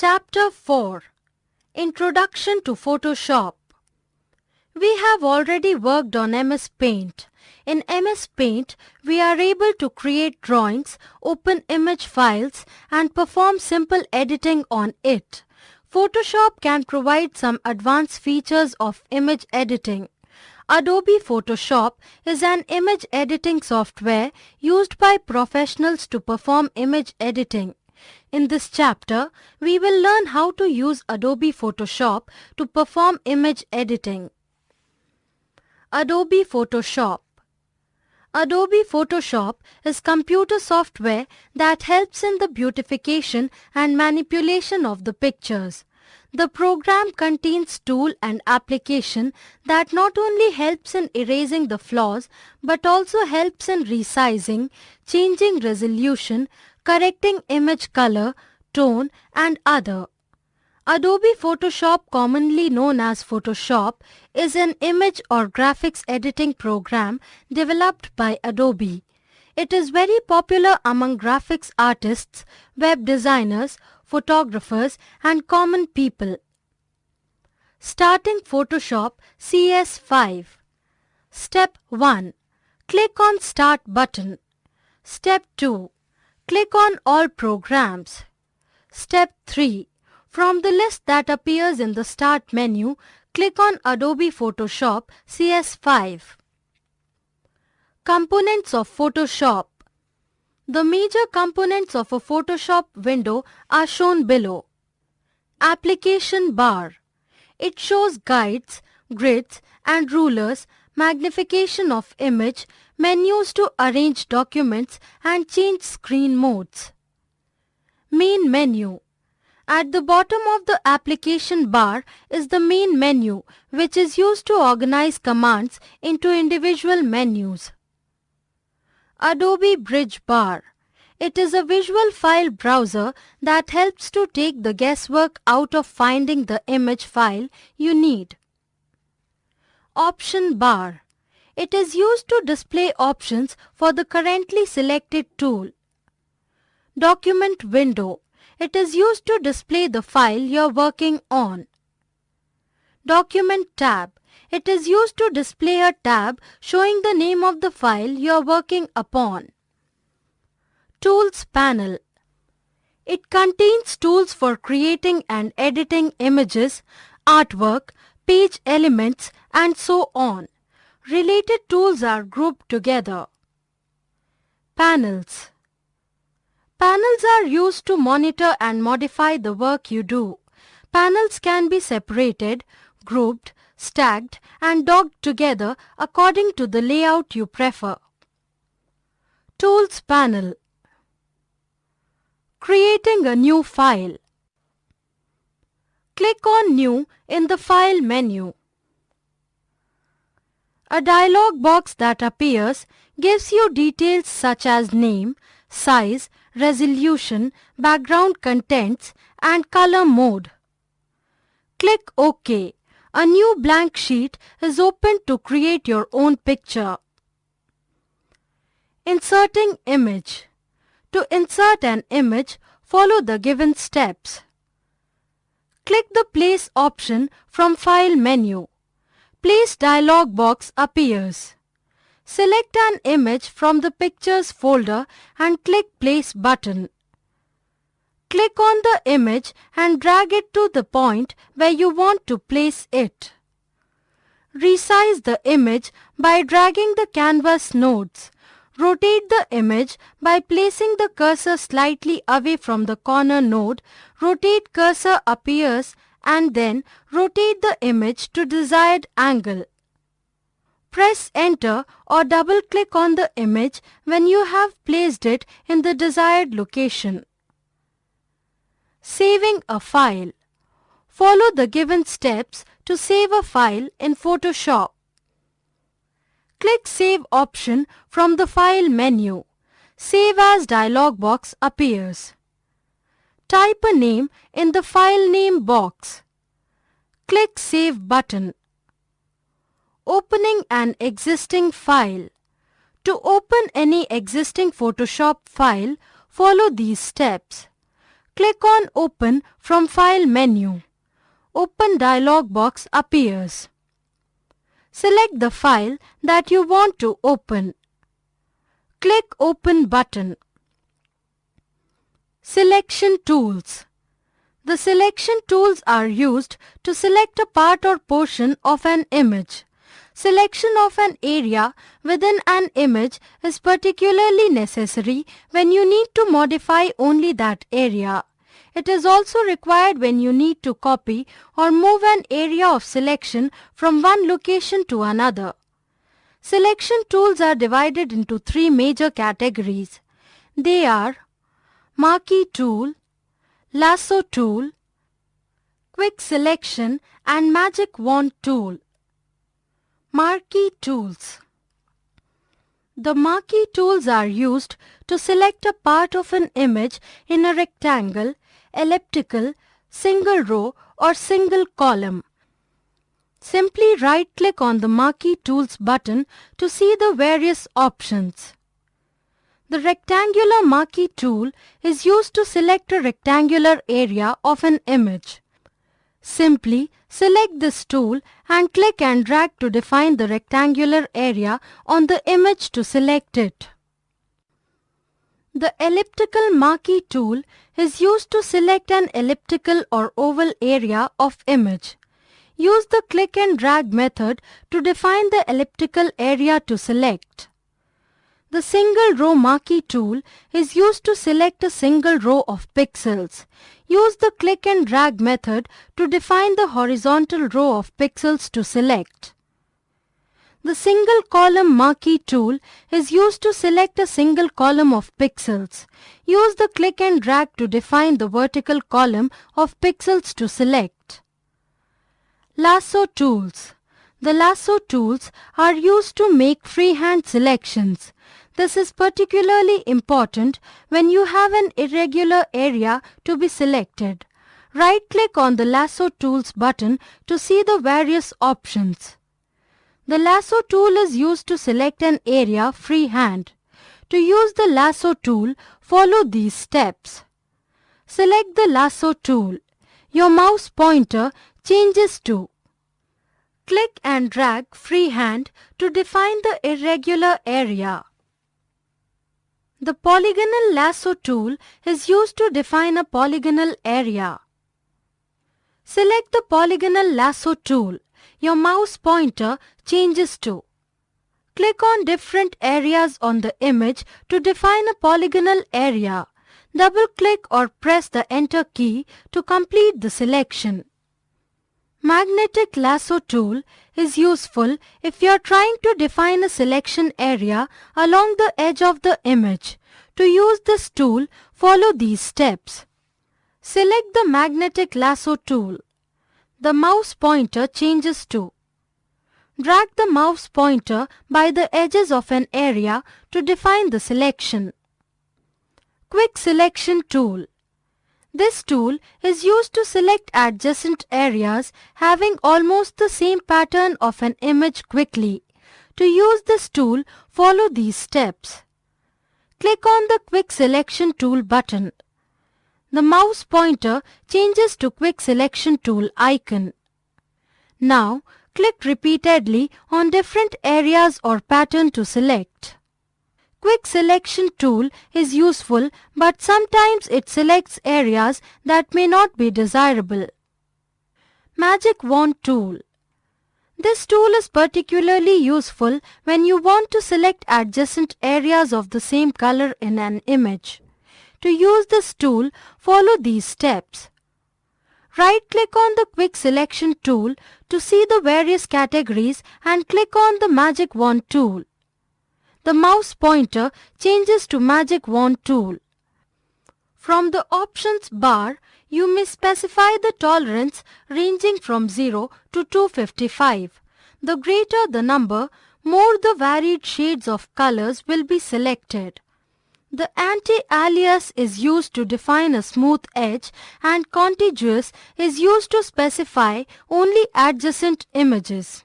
Chapter 4 Introduction to Photoshop. We have already worked on MS Paint. In MS Paint, we are able to create drawings, open image files, and perform simple editing on it. Photoshop can provide some advanced features of image editing. Adobe Photoshop is an image editing software used by professionals to perform image editing. In this chapter, we will learn how to use Adobe Photoshop to perform image editing. Adobe Photoshop. Adobe Photoshop is computer software that helps in the beautification and manipulation of the pictures. The program contains tool and application that not only helps in erasing the flaws but also helps in resizing, changing resolution, correcting image color, tone and other. Adobe Photoshop, commonly known as Photoshop, is an image or graphics editing program developed by Adobe. It is very popular among graphics artists, web designers, photographers and common people. Starting Photoshop CS5. Step 1. Click on Start button. Step 2. Click on All Programs. Step 3. From the list that appears in the Start menu, click on Adobe Photoshop CS5. Components of Photoshop. The major components of a Photoshop window are shown below. Application bar. It shows guides, grids and rulers, magnification of image, menus to arrange documents and change screen modes. Main menu. At the bottom of the application bar is the main menu, which is used to organize commands into individual menus. Adobe Bridge bar. It is a visual file browser that helps to take the guesswork out of finding the image file you need. Option bar. It is used to display options for the currently selected tool. Document window. It is used to display the file you are working on. Document tab. It is used to display a tab showing the name of the file you are working upon. Tools panel. It contains tools for creating and editing images, artwork, page elements and so on. Related tools are grouped together. Panels. Panels are used to monitor and modify the work you do. Panels can be separated, grouped, stacked and docked together according to the layout you prefer. Tools panel. Creating a new file. Click on New in the File menu. A dialog box that appears gives you details such as name, size, resolution, background contents and color mode. Click OK. A new blank sheet is opened to create your own picture. Inserting image. To insert an image, follow the given steps. Click the Place option from File menu. Place dialog box appears. Select an image from the Pictures folder and click Place button. Click on the image and drag it to the point where you want to place it. Resize the image by dragging the canvas nodes. Rotate the image by placing the cursor slightly away from the corner node. Rotate cursor appears and then rotate the image to desired angle. Press Enter or double-click on the image when you have placed it in the desired location. Saving a file. Follow the given steps to save a file in Photoshop. Click Save option from the File menu. Save As dialog box appears. Type a name in the File Name box. Click Save button. Opening an existing file. To open any existing Photoshop file, follow these steps. click on Open from File menu. Open dialog box appears. Select the file that you want to open. Click Open button. Selection tools. The selection tools are used to select a part or portion of an image. Selection of an area within an image is particularly necessary when you need to modify only that area. It is also required when you need to copy or move an area of selection from one location to another. Selection tools are divided into three major categories. They are Marquee tool, Lasso tool, Quick selection and Magic wand tool. Marquee tools. The marquee tools are used to select a part of an image in a rectangle, elliptical, single row or single column. Simply right-click on the Marquee Tools button to see the various options. The rectangular marquee tool is used to select a rectangular area of an image. Simply select this tool and click and drag to define the rectangular area on the image to select it. The elliptical marquee tool is used to select an elliptical or oval area of image. Use the click and drag method to define the elliptical area to select. The single row marquee tool is used to select a single row of pixels. Use the click and drag method to define the horizontal row of pixels to select. The single column marquee tool is used to select a single column of pixels. Use the click and drag to define the vertical column of pixels to select. Lasso tools. The lasso tools are used to make freehand selections. This is particularly important when you have an irregular area to be selected. Right-click on the Lasso Tools button to see the various options. The lasso tool is used to select an area freehand. To use the lasso tool, follow these steps. Select the lasso tool. Your mouse pointer changes to. Click and drag freehand to define the irregular area. The polygonal lasso tool is used to define a polygonal area. Select the polygonal lasso tool. Your mouse pointer changes to. Click on different areas on the image to define a polygonal area. Double-click or press the Enter key to complete the selection. Magnetic lasso tool is useful if you are trying to define a selection area along the edge of the image. To use this tool, follow these steps. Select the magnetic lasso tool. The mouse pointer changes to. Drag the mouse pointer by the edges of an area to define the selection. Quick selection tool. This tool is used to select adjacent areas having almost the same pattern of an image quickly. To use this tool, follow these steps. Click on the Quick Selection Tool button. The mouse pointer changes to Quick Selection Tool icon. Now, click repeatedly on different areas or pattern to select. Quick Selection tool is useful, but sometimes it selects areas that may not be desirable. Magic wand tool. This tool is particularly useful when you want to select adjacent areas of the same color in an image. To use this tool, follow these steps. Right-click on the Quick Selection tool to see the various categories and click on the Magic wand tool. The mouse pointer changes to Magic wand tool. From the options bar, you may specify the tolerance ranging from 0 to 255. The greater the number, more the varied shades of colors will be selected. The anti-alias is used to define a smooth edge and contiguous is used to specify only adjacent images.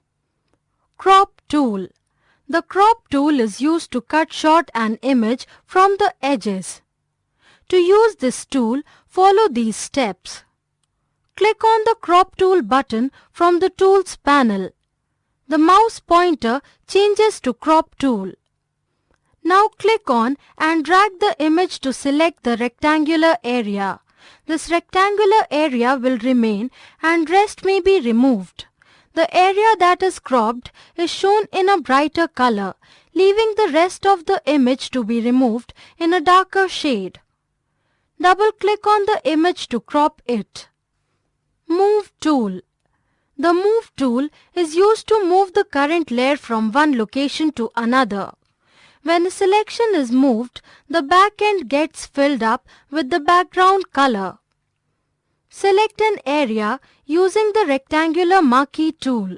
Crop tool. The crop tool is used to cut short an image from the edges. To use this tool, follow these steps. Click on the Crop Tool button from the Tools panel. The mouse pointer changes to Crop Tool. Now click on and drag the image to select the rectangular area. This rectangular area will remain and rest may be removed. The area that is cropped is shown in a brighter color, leaving the rest of the image to be removed in a darker shade. Double-click on the image to crop it. Move tool. The Move tool is used to move the current layer from one location to another. When a selection is moved, the back end gets filled up with the background color. Select an area using the rectangular marquee tool.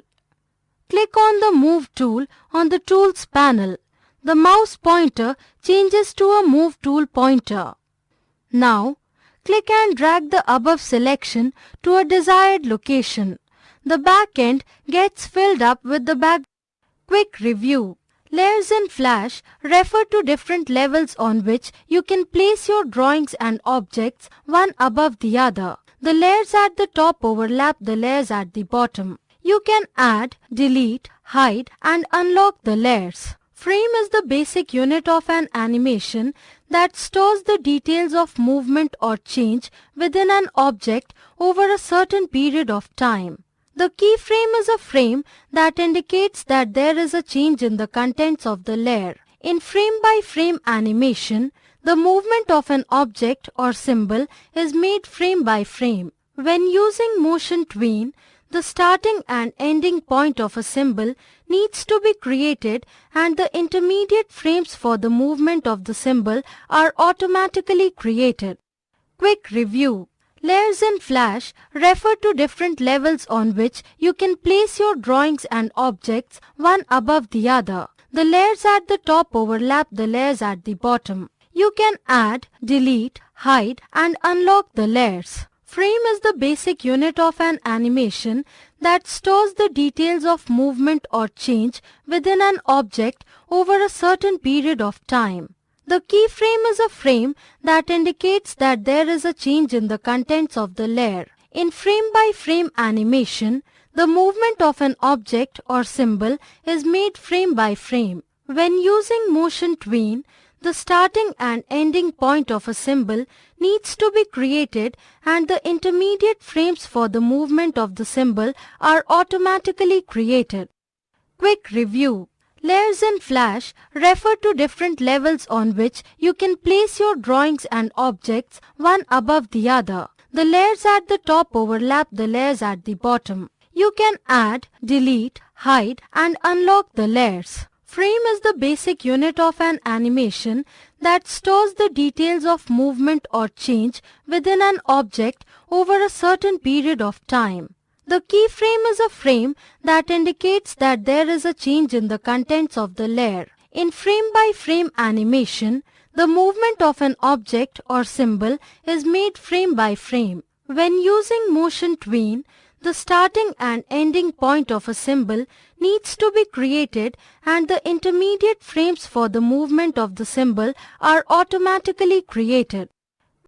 Click on the Move tool on the Tools panel. The mouse pointer changes to a Move tool pointer. Now, click and drag the above selection to a desired location. The back end gets filled up with the back. Quick review. Layers in Flash refer to different levels on which you can place your drawings and objects one above the other. The layers at the top overlap the layers at the bottom. You can add, delete, hide and unlock the layers. Frame is the basic unit of an animation that stores the details of movement or change within an object over a certain period of time. The keyframe is a frame that indicates that there is a change in the contents of the layer. In frame-by-frame animation, the movement of an object or symbol is made frame by frame. When using motion tween, the starting and ending point of a symbol needs to be created and the intermediate frames for the movement of the symbol are automatically created. Quick review. Layers in Flash refer to different levels on which you can place your drawings and objects one above the other. The layers at the top overlap the layers at the bottom. You can add, delete, hide and unlock the layers. Frame is the basic unit of an animation that stores the details of movement or change within an object over a certain period of time. The keyframe is a frame that indicates that there is a change in the contents of the layer. In frame-by-frame animation, the movement of an object or symbol is made frame by frame. When using motion tween, the starting and ending point of a symbol needs to be created and the intermediate frames for the movement of the symbol are automatically created. Quick review. Layers in Flash refer to different levels on which you can place your drawings and objects one above the other. The layers at the top overlap the layers at the bottom. You can add, delete, hide and unlock the layers. Frame is the basic unit of an animation that stores the details of movement or change within an object over a certain period of time. The keyframe is a frame that indicates that there is a change in the contents of the layer. In frame-by-frame animation, the movement of an object or symbol is made frame by frame. When using motion tween, the starting and ending point of a symbol needs to be created and the intermediate frames for the movement of the symbol are automatically created.